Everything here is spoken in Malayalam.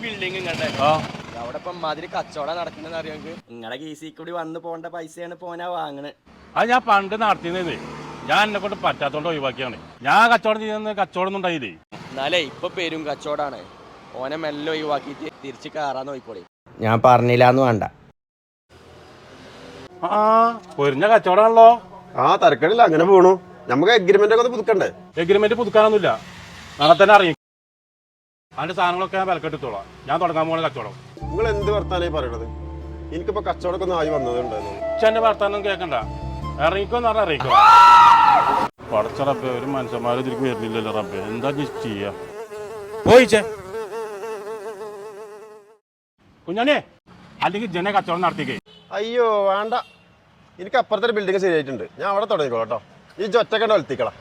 ബിൽഡിംഗ് അവിടെ ഇപ്പം മാതിരി കച്ചവടം നടക്കണെന്ന് അറിയാമെങ്കിൽ നിങ്ങളുടെ കീസി കൂടി വന്ന് പോകേണ്ട പൈസയാണ് പോനാ വാങ്ങണത്. അത് ഞാൻ പണ്ട് നടത്തിയതേ, ഞാൻ എന്നെ കൊണ്ട് പറ്റാത്തോണ്ട് ഒഴിവാക്കിയാണ്. ഞാൻ കച്ചവടം ചെയ്യുന്ന കച്ചവടം ഒന്നും ഉണ്ടായില്ലേ. എന്നാലേ ഇപ്പൊ പേരും കച്ചവടാണ്. ഓനെ മെല്ലെ ഒഴിവാക്കിയിട്ട് തിരിച്ച് കയറാന്ന് നോക്കിക്കോളി. ഞാൻ പറഞ്ഞില്ലാന്ന് വേണ്ട. ആ പൊരിഞ്ഞ കച്ചവടമാണല്ലോ. ആ തരക്കടില്ല, അങ്ങനെ പോണു. നമുക്ക് എഗ്രിമെന്റ് ഒക്കെ പുതുക്കണ്ടേ? എഗ്രിമെന്റ് പുതുക്കാനൊന്നുമില്ല, നാളെ തന്നെ അറിയും. അതിന്റെ സാധനങ്ങളൊക്കെ ഞാൻ വിലക്കെടുത്തോളാം. ഞാൻ തുടങ്ങാൻ പോകുന്ന കച്ചവടം. നിങ്ങൾ എന്ത് വർത്താനായി പറയണത്? എനിക്കിപ്പോ കച്ചവടമൊക്കെ ഒന്ന് ആയി വന്നതുണ്ടായിരുന്നു. എന്റെ വർത്താനം കേൾക്കണ്ട, ഇറങ്ങിക്കോന്ന് പറഞ്ഞാൽ ഇറങ്ങിക്കോ. പടച്ച റബ്ബേ, ഒരു മനുഷ്യന്മാരും ഇതിലേക്ക് വരുന്നില്ലല്ലോ റബ്ബേ, എന്താ ചെയ്യാ? പോയിച്ചേ കുഞ്ഞാനെ, അല്ലെങ്കിൽ ജന കച്ചവടം നടത്തിക്കേ. അയ്യോ വേണ്ട, എനിക്ക് അപ്പുറത്തെ ബിൽഡിംഗ് ശരിയായിട്ടുണ്ട്. ഞാൻ അവിടെ തുടങ്ങിക്കോളാം കേട്ടോ. ഈ ഒറ്റക്കണ്ട വലത്തിക്കളാം.